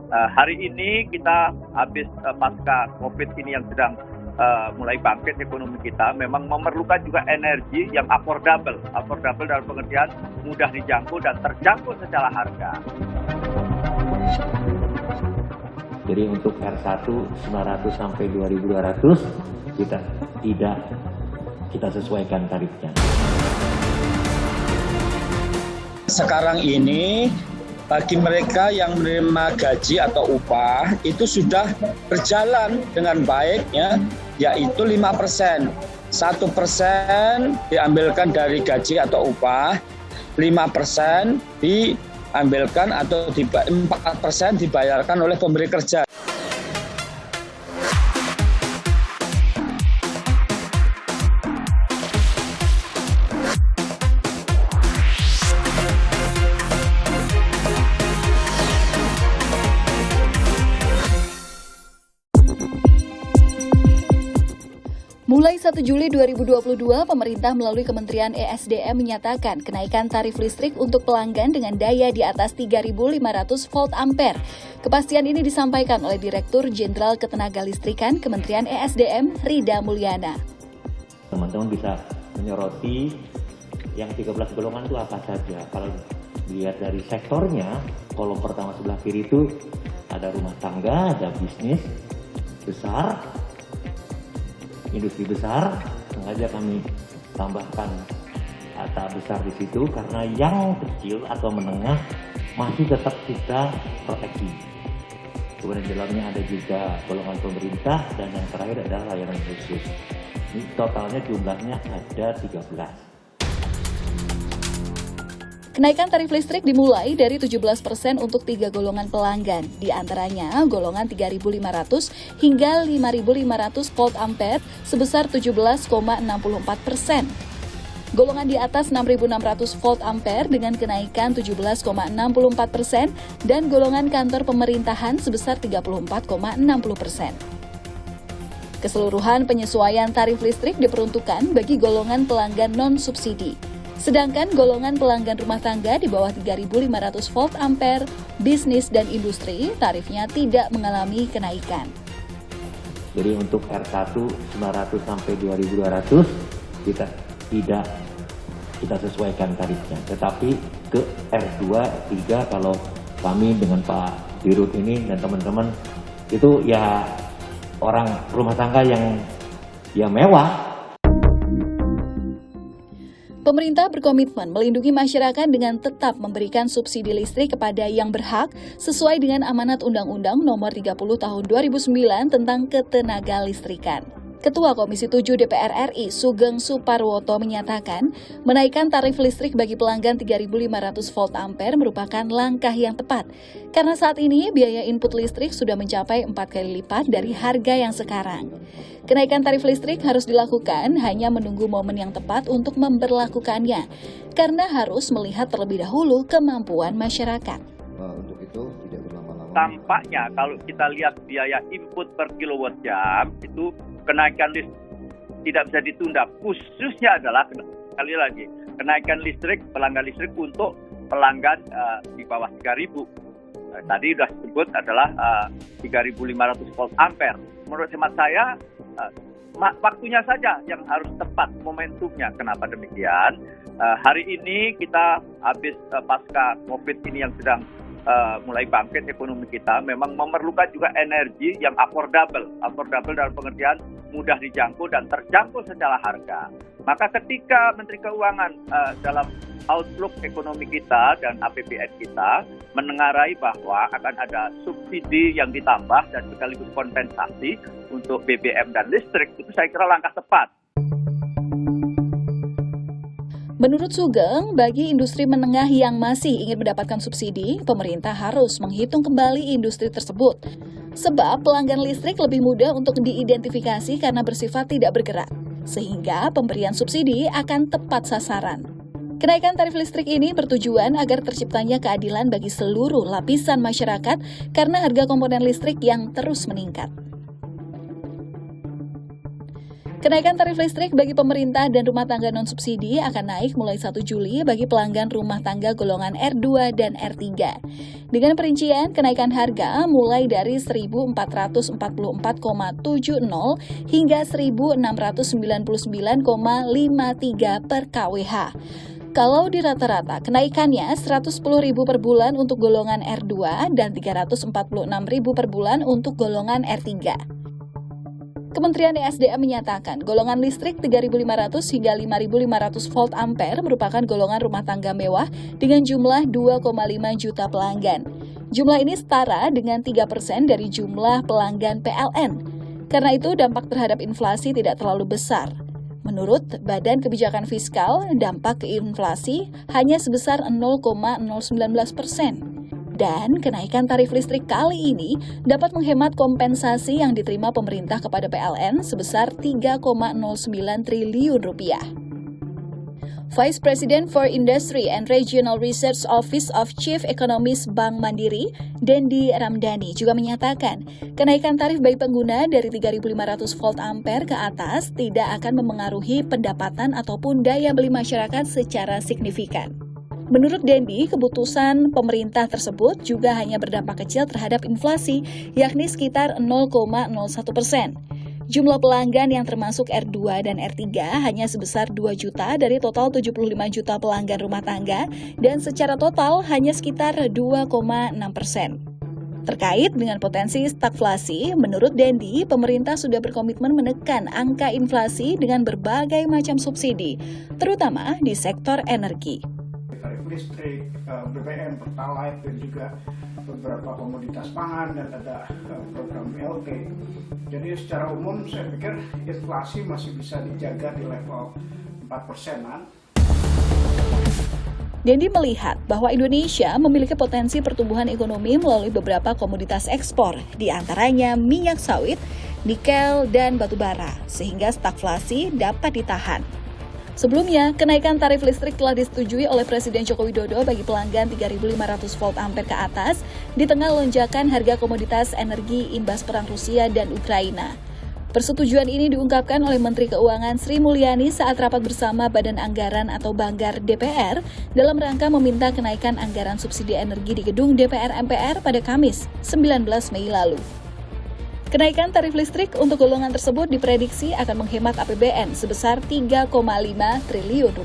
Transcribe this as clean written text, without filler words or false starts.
Hari ini kita habis pasca COVID ini yang sedang mulai bangkit ekonomi kita, memang memerlukan juga energi yang affordable dalam pengertian mudah dijangkau dan terjangkau secara harga. Jadi untuk R1 900 sampai 2.200 kita sesuaikan tarifnya. Sekarang ini bagi mereka yang menerima gaji atau upah itu sudah berjalan dengan baik ya, yaitu 5%. 1% diambilkan dari gaji atau upah, 5% diambilkan atau 4% dibayarkan oleh pemberi kerja. Mulai 1 Juli 2022, pemerintah melalui Kementerian ESDM menyatakan kenaikan tarif listrik untuk pelanggan dengan daya di atas 3.500 volt ampere. Kepastian ini disampaikan oleh Direktur Jenderal Ketenagalistrikan Kementerian ESDM, Rida Mulyana. Teman-teman bisa menyoroti yang 13 golongan itu apa saja. Kalau dilihat dari sektornya, kolom pertama sebelah kiri itu ada rumah tangga, ada bisnis besar, industri besar. Sengaja kami tambahkan kata besar di situ karena yang kecil atau menengah masih tetap kita proteksi. Kemudian di dalamnya ada juga golongan pemerintah dan yang terakhir adalah layanan khusus. Ini totalnya jumlahnya ada 13. Kenaikan tarif listrik dimulai dari 17% untuk 3 golongan pelanggan, di antaranya golongan 3.500 hingga 5.500 volt ampere sebesar 17,64%. Golongan di atas 6.600 volt ampere dengan kenaikan 17,64% dan golongan kantor pemerintahan sebesar 34,60%. Keseluruhan penyesuaian tarif listrik diperuntukkan bagi golongan pelanggan non-subsidi. Sedangkan golongan pelanggan rumah tangga di bawah 3.500 volt ampere, bisnis dan industri, tarifnya tidak mengalami kenaikan. Jadi untuk R1 900 sampai 2.200 kita sesuaikan tarifnya. Tetapi ke R2, R3 kalau kami dengan Pak Dirut ini dan teman-teman itu ya orang rumah tangga yang mewah. Pemerintah berkomitmen melindungi masyarakat dengan tetap memberikan subsidi listrik kepada yang berhak sesuai dengan amanat Undang-Undang Nomor 30 Tahun 2009 tentang Ketenagalistrikan. Ketua Komisi 7 DPR RI Sugeng Suparwoto menyatakan, menaikkan tarif listrik bagi pelanggan 3.500 volt ampere merupakan langkah yang tepat, karena saat ini biaya input listrik sudah mencapai 4 kali lipat dari harga yang sekarang. Kenaikan tarif listrik harus dilakukan hanya menunggu momen yang tepat untuk memberlakukannya, karena harus melihat terlebih dahulu kemampuan masyarakat. Untuk itu tidak berlama-lama. Tampaknya kalau kita lihat biaya input per kilowatt jam itu kenaikan listrik tidak bisa ditunda, khususnya adalah sekali lagi kenaikan listrik pelanggan listrik untuk pelanggan di bawah 3.000. Tadi sudah disebut adalah 3.500 volt ampere. Menurut hemat saya waktunya saja yang harus tepat momentumnya. Kenapa demikian? Hari ini kita habis pasca COVID ini yang sedang mulai bangkit ekonomi kita, memang memerlukan juga energi yang affordable dalam pengertian mudah dijangkau dan terjangkau secara harga. Maka ketika Menteri Keuangan dalam outlook ekonomi kita dan APBN kita menengarai bahwa akan ada subsidi yang ditambah dan sekaligus kompensasi untuk BBM dan listrik, itu saya kira langkah tepat. Menurut Sugeng, bagi industri menengah yang masih ingin mendapatkan subsidi, pemerintah harus menghitung kembali industri tersebut. Sebab pelanggan listrik lebih mudah untuk diidentifikasi karena bersifat tidak bergerak, sehingga pemberian subsidi akan tepat sasaran. Kenaikan tarif listrik ini bertujuan agar terciptanya keadilan bagi seluruh lapisan masyarakat karena harga komponen listrik yang terus meningkat. Kenaikan tarif listrik bagi pemerintah dan rumah tangga non-subsidi akan naik mulai 1 Juli bagi pelanggan rumah tangga golongan R2 dan R3. Dengan perincian, kenaikan harga mulai dari 1.444,70 hingga 1.699,53 per kWh. Kalau di rata-rata, kenaikannya Rp110.000 per bulan untuk golongan R2 dan Rp346.000 per bulan untuk golongan R3. Kementerian ESDM menyatakan golongan listrik 3.500 hingga 5.500 volt ampere merupakan golongan rumah tangga mewah dengan jumlah 2,5 juta pelanggan. Jumlah ini setara dengan 3% dari jumlah pelanggan PLN. Karena itu dampak terhadap inflasi tidak terlalu besar. Menurut Badan Kebijakan Fiskal, dampak ke inflasi hanya sebesar 0,019%. Dan kenaikan tarif listrik kali ini dapat menghemat kompensasi yang diterima pemerintah kepada PLN sebesar Rp3,09 triliun. Vice President for Industry and Regional Research Office of Chief Economist Bank Mandiri, Dendi Ramdhani, juga menyatakan kenaikan tarif bagi pengguna dari 3.500 volt ampere ke atas tidak akan memengaruhi pendapatan ataupun daya beli masyarakat secara signifikan. Menurut Dendi, keputusan pemerintah tersebut juga hanya berdampak kecil terhadap inflasi, yakni sekitar 0,01%. Jumlah pelanggan yang termasuk R2 dan R3 hanya sebesar 2 juta dari total 75 juta pelanggan rumah tangga dan secara total hanya sekitar 2,6%. Terkait dengan potensi stagflasi, menurut Dendi, pemerintah sudah berkomitmen menekan angka inflasi dengan berbagai macam subsidi, terutama di sektor energi. Tarif listrik, BBM, Pertalite, dan juga beberapa komoditas pangan, dan ada program BLT. Jadi secara umum saya pikir inflasi masih bisa dijaga di level 4%-an. Dendi melihat bahwa Indonesia memiliki potensi pertumbuhan ekonomi melalui beberapa komoditas ekspor, di antaranya minyak sawit, nikel, dan batu bara, sehingga stagflasi dapat ditahan. Sebelumnya, kenaikan tarif listrik telah disetujui oleh Presiden Joko Widodo bagi pelanggan 3.500 volt ampere ke atas di tengah lonjakan harga komoditas energi imbas perang Rusia dan Ukraina. Persetujuan ini diungkapkan oleh Menteri Keuangan Sri Mulyani saat rapat bersama Badan Anggaran atau Banggar DPR dalam rangka meminta kenaikan anggaran subsidi energi di gedung DPR MPR pada Kamis, 19 Mei lalu. Kenaikan tarif listrik untuk golongan tersebut diprediksi akan menghemat APBN sebesar Rp3,5 triliun.